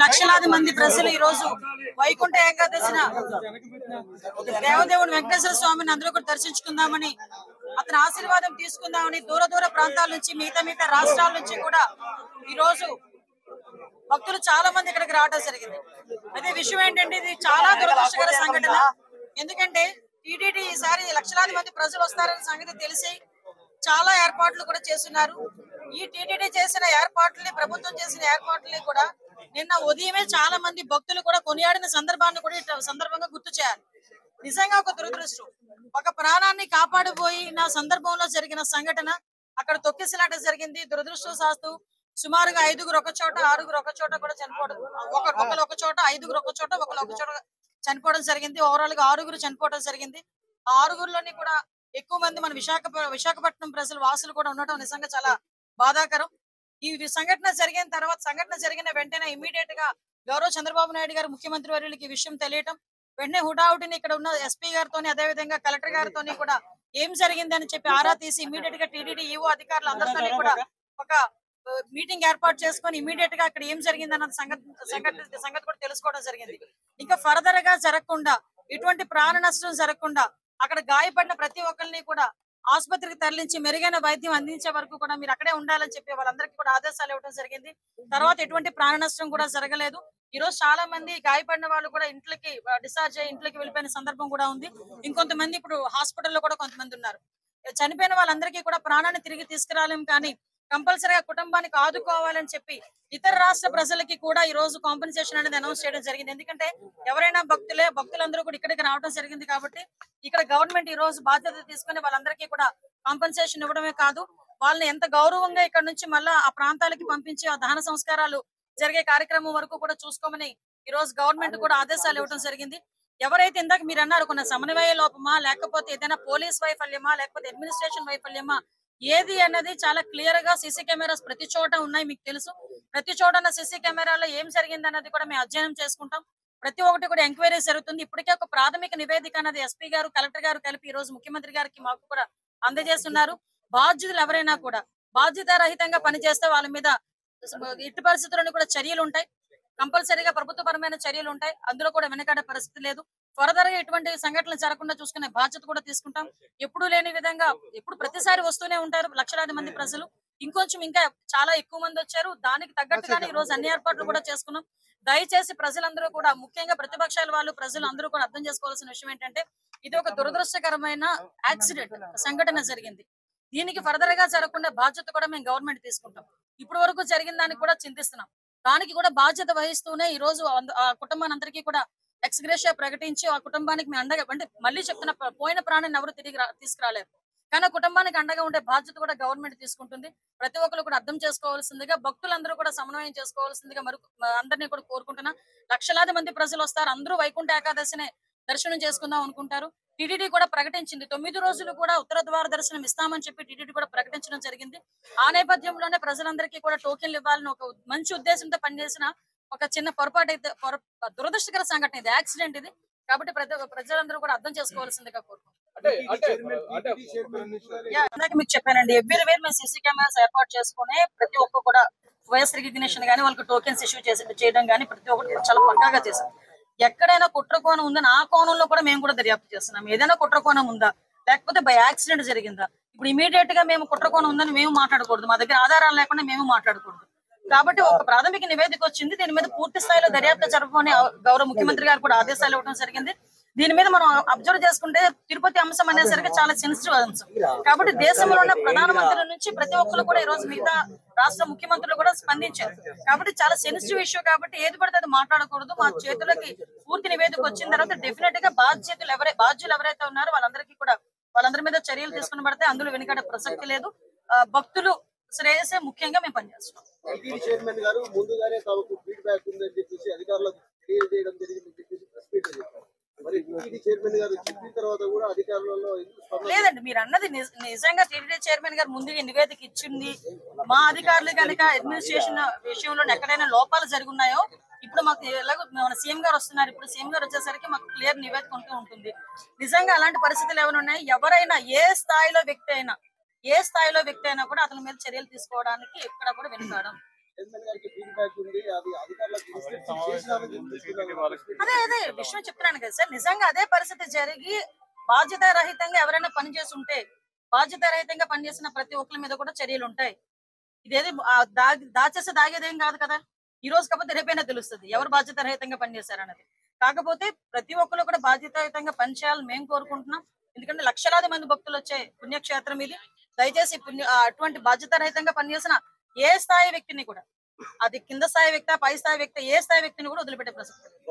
లక్షలాది మంది ప్రజలు ఈ రోజు వైకుంఠ ఏకాదశిన దేవదేవుని వెంకటేశ్వర స్వామిని అందరూ కూడా దర్శించుకుందామని, అతని ఆశీర్వాదం తీసుకుందామని దూర దూర ప్రాంతాల నుంచి, మిగతా రాష్ట్రాల నుంచి కూడా ఈ రోజు భక్తులు చాలా మంది ఇక్కడికి రావడం జరిగింది. అదే విషయం ఏంటంటే, ఇది చాలా దురదృష్టకర సంఘటన. ఎందుకంటే టీటీడీ ఈసారి లక్షలాది మంది ప్రజలు వస్తారనే సంగతి తెలిసి చాలా ఏర్పాట్లు కూడా చేస్తున్నారు. ఈ టీటీడీ చేసిన ఏర్పాట్లని, ప్రభుత్వం చేసిన ఏర్పాట్లని కూడా నిన్న ఉదయమే చాలా మంది భక్తులు కూడా కొనియాడిన సందర్భాన్ని కూడా సందర్భంగా గుర్తు చేయాలి. నిజంగా ఒక దురదృష్టం. ఒక ప్రాణాన్ని కాపాడిపోయిన సందర్భంలో జరిగిన సంఘటన అక్కడ తొక్కిసలాట జరిగింది. దురదృష్టవశాత్తు సుమారుగా 5గురు ఒక చోట, 6గురు ఒక చోట కూడా చనిపోవడం, ఒకరు ఒక చోట, 5గురు ఒక చోట, ఒకరు ఒక చోట చనిపోవడం జరిగింది. ఓవరాల్ గా 6గురు చనిపోవడం జరిగింది. ఆ 6గురులోని కూడా ఎక్కువ మంది మన విశాఖపట్నం ప్రజలు వాసులు కూడా ఉండటం నిజంగా చాలా బాధాకరం. ఈ సంఘటన జరిగిన వెంటనే ఇమీడియట్ గా గౌరవ చంద్రబాబు నాయుడు గారు ముఖ్యమంత్రి వర్యులకి ఈ విషయం తెలియటం, వెంటనే హుటాహుటిని ఇక్కడ ఉన్న ఎస్పీ గారితోని, అదే విధంగా కలెక్టర్ గారితోని కూడా ఏం జరిగింది అని చెప్పి ఆరా తీసి ఇమీడియట్ గా టీటీడీ ఈవో అధికారులు అందరితో కూడా ఒక మీటింగ్ ఏర్పాటు చేసుకొని ఇమీడియట్ గా అక్కడ ఏం జరిగింది అన్న సంగతి కూడా తెలుసుకోవడం జరిగింది. ఇంకా ఫర్దర్ గా జరగకుండా, ఎటువంటి ప్రాణ నష్టం జరగకుండా అక్కడ గాయపడిన ప్రతి ఒక్కరిని కూడా ఆసుపత్రికి తరలించి మెరుగైన వైద్యం అందించే వరకు కూడా మీరు అక్కడే ఉండాలని చెప్పి వాళ్ళందరికీ కూడా ఆదేశాలు ఇవ్వడం జరిగింది. తర్వాత ఎటువంటి ప్రాణ నష్టం కూడా జరగలేదు. ఈ రోజు చాలా మంది గాయపడిన వాళ్ళు కూడా ఇంట్లోకి డిశ్చార్జ్ అయ్యి ఇంట్లోకి వెళ్ళిపోయిన సందర్భం కూడా ఉంది. ఇంకొంతమంది ఇప్పుడు హాస్పిటల్లో కూడా కొంతమంది ఉన్నారు. చనిపోయిన వాళ్ళందరికీ కూడా ప్రాణాన్ని తిరిగి తీసుకురాలేం, కానీ కంపల్సరీగా కుటుంబానికి ఆదుకోవాలని చెప్పి ఇతర రాష్ట్ర ప్రజలకి కూడా ఈ రోజు కాంపెన్సేషన్ అనేది అనౌన్స్ చేయడం జరిగింది. ఎందుకంటే ఎవరైనా భక్తులందరూ కూడా ఇక్కడికి రావడం జరిగింది కాబట్టి ఇక్కడ గవర్నమెంట్ ఈ రోజు బాధ్యత తీసుకుని వాళ్ళందరికీ కూడా కాంపెన్సేషన్ ఇవ్వడమే కాదు, వాళ్ళని ఎంత గౌరవంగా ఇక్కడ నుంచి మళ్ళా ఆ ప్రాంతాలకి పంపించి ఆ దహన సంస్కారాలు జరిగే కార్యక్రమం వరకు కూడా చూసుకోమని ఈ రోజు గవర్నమెంట్ కూడా ఆదేశాలు ఇవ్వడం జరిగింది. ఎవరైతే ఇందాక మీరు అన్నారు కొన్ని సమన్వయ లోపమా, లేకపోతే ఏదైనా పోలీస్ వైఫల్యమా, లేకపోతే అడ్మినిస్ట్రేషన్ వైఫల్యమా, ఏది అన్నది చాలా క్లియర్ గా సీసీ కెమెరాస్ ప్రతి చోట ఉన్నాయి. మీకు తెలుసు, ప్రతి చోట ఉన్న సీసీ కెమెరాలో ఏం జరిగింది అన్నది కూడా మేము అధ్యయనం చేసుకుంటాం. ప్రతి ఒక్కటి కూడా ఎంక్వైరీ జరుగుతుంది. ఇప్పటికే ఒక ప్రాథమిక నివేదిక అన్నది ఎస్పీ గారు, కలెక్టర్ గారు కలిపి ఈ రోజు ముఖ్యమంత్రి గారికి మాకు కూడా అందజేస్తున్నారు. బాధ్యులు ఎవరైనా కూడా బాధ్యతారహితంగా పనిచేస్తే వాళ్ళ మీద ఎట్టి పరిస్థితుల్లోనూ కూడా చర్యలు ఉంటాయి. కంపల్సరీగా ప్రభుత్వపరమైన చర్యలు ఉంటాయి. అందులో కూడా వెనకాడే పరిస్థితి లేదు. ఫర్దర్ గా ఎటువంటి సంఘటనలు జరగకుండా చూసుకునే బాధ్యత కూడా తీసుకుంటాం. ఎప్పుడు లేని విధంగా ఎప్పుడు ప్రతిసారి వస్తూనే ఉంటారు లక్షలాది మంది ప్రజలు. ఇంకొంచెం ఇంకా చాలా ఎక్కువ మంది వచ్చారు. దానికి తగ్గట్టుగానే ఈ రోజు అన్ని ఏర్పాట్లు కూడా చేసుకున్నాం. దయచేసి ప్రజలందరూ కూడా, ముఖ్యంగా ప్రతిపక్షాల వాళ్ళు, ప్రజలు అందరూ కూడా అర్థం చేసుకోవాల్సిన విషయం ఏంటంటే, ఇది ఒక దురదృష్టకరమైన యాక్సిడెంట్ సంఘటన జరిగింది. దీనికి ఫర్దర్ గా జరగకుండా బాధ్యత కూడా మేము గవర్నమెంట్ తీసుకుంటాం. ఇప్పటి వరకు జరిగిన దానికి కూడా చింతిస్తున్నాం. దానికి కూడా బాధ్యత వహిస్తూనే ఈ రోజు ఆ కుటుంబానందరికీ కూడా ఎక్స్గ్రేషియా ప్రకటించి ఆ కుటుంబానికి మేము అండగా, అంటే మళ్ళీ చెప్తున్న, పోయిన ప్రాణాన్ని ఎవరు తిరిగి తీసుకురాలేరు, కానీ ఆ కుటుంబానికి అండగా ఉండే బాధ్యత కూడా గవర్నమెంట్ తీసుకుంటుంది. ప్రతి ఒక్కరు కూడా అర్థం చేసుకోవాల్సిందిగా, భక్తులందరూ కూడా సమన్వయం చేసుకోవాల్సిందిగా అందరినీ కూడా కోరుకుంటున్నా. లక్షలాది మంది ప్రజలు వస్తారు. అందరూ వైకుంఠ ఏకాదశిని దర్శనం చేసుకుందాం అనుకుంటారు. టీటీడీ కూడా ప్రకటించింది 9 రోజులు కూడా ఉత్తర ద్వార దర్శనం ఇస్తామని చెప్పి టీటీడీ కూడా ప్రకటించడం జరిగింది. ఆ నేపథ్యంలోనే ప్రజలందరికీ కూడా టోకెన్లు ఇవ్వాలని ఒక మంచి ఉద్దేశంతో పనిచేసిన ఒక చిన్న పొరపాటు అయితే, దురదృష్టకర సంఘటన ఇది, యాక్సిడెంట్ ఇది. కాబట్టి ప్రజలందరూ కూడా అర్థం చేసుకోవాల్సిందిగా కోరుకుంటున్నాం. మీకు చెప్పానండి, ఎవ్రీ వేర్ మేము సీసీ కెమెరాస్ ఏర్పాటు చేసుకుని ప్రతి ఒక్క కూడా వైఎస్ రికగ్నిషన్ గానీ, వాళ్ళకి టోకెన్స్ ఇష్యూ చేయడం కానీ ప్రతి ఒక్కటి చాలా పక్కాగా చేశాం. ఎక్కడైనా కుట్ర కోణం ఉందని ఆ కోణంలో కూడా మేము కూడా దర్యాప్తు చేస్తున్నాం. ఏదైనా కుట్ర కోణం ఉందా, లేకపోతే బై యాక్సిడెంట్ జరిగిందా, ఇప్పుడు ఇమీడియట్ గా మేము కుట్ర కోణం ఉందని మేము మాట్లాడకూడదు, మా దగ్గర ఆధారాలు లేకుండా మేము మాట్లాడకూడదు. కాబట్టి ఒక ప్రాథమిక నివేదిక వచ్చింది. దీని మీద పూర్తి స్థాయిలో దర్యాప్తు జరపమని గౌరవ ముఖ్యమంత్రి గారు కూడా ఆదేశాలు ఇవ్వడం జరిగింది. దీని మీద మనం అబ్జర్వ్ చేసుకుంటే తిరుపతి అంశం అనేసరికి చాలా సెన్సిటివ్ అంశం. కాబట్టి దేశంలో ఉన్న ప్రధానమంత్రుల నుంచి ప్రతి ఒక్కరు కూడా ఈ రోజు మిగతా రాష్ట్ర ముఖ్యమంత్రులు కూడా స్పందించారు. కాబట్టి చాలా సెన్సిటివ్ ఇష్యూ. కాబట్టి ఏది పడితే అది మాట్లాడకూడదు. మా చేతులకి పూర్తి నివేదిక వచ్చిన తర్వాత డెఫినెట్ గా బాధ్యులు ఎవరైతే ఉన్నారో వాళ్ళందరి మీద చర్యలు తీసుకుని పడితే అందులో వెనుకడే ప్రసక్తి లేదు. భక్తులు శ్రేయసే ముఖ్యంగా మేము పనిచేస్తున్నాం. లేదండి, మీరు అన్నది నిజంగా టీటీడీ చైర్మన్ గారు ముందుగా నివేదిక ఇచ్చింది. మా అధికారులు కనుక అడ్మినిస్ట్రేషన్ విషయంలో ఎక్కడైనా లోపాలు జరుగున్నాయో, ఇప్పుడు మాకు ఎలాగో మన సీఎం గారు వస్తున్నారు, ఇప్పుడు సీఎం గారు వచ్చేసరికి మాకు క్లియర్ నివేదిక ఉంటూ ఉంటుంది. నిజంగా అలాంటి పరిస్థితులు ఏమైనా ఉన్నాయి, ఎవరైనా ఏ స్థాయిలో వ్యక్తి అయినా కూడా అతని మీద చర్యలు తీసుకోవడానికి ఎక్కడ కూడా వెనుకాడం. అదే అదే విషయం చెప్తున్నాను కదా సార్, నిజంగా అదే పరిస్థితి జరిగి బాధ్యత రహితంగా ఎవరైనా పనిచేసి ఉంటే, బాధ్యత రహితంగా పనిచేసిన ప్రతి ఒక్కరి మీద కూడా చర్యలు ఉంటాయి. ఇదేది దాచేసి దాగేదేం కాదు కదా. ఈ రోజు కాకపోతే రేపైనా తెలుస్తుంది ఎవరు బాధ్యత రహితంగా పనిచేశారన్నది. కాకపోతే ప్రతి ఒక్కరు కూడా బాధ్యతాయుతంగా పనిచేయాలని మేము కోరుకుంటున్నాం. ఎందుకంటే లక్షలాది మంది భక్తులు వచ్చే పుణ్యక్షేత్రం ఇది. దయచేసి అటువంటి బాధ్యత రహితంగా పనిచేసిన ఏ స్థాయి వ్యక్తిని కూడా, అది కింద స్థాయి వ్యక్తి, పై స్థాయి వ్యక్తి, ఏ స్థాయి వ్యక్తిని కూడా వదిలిపెట్టే ప్రసక్తి లేదు.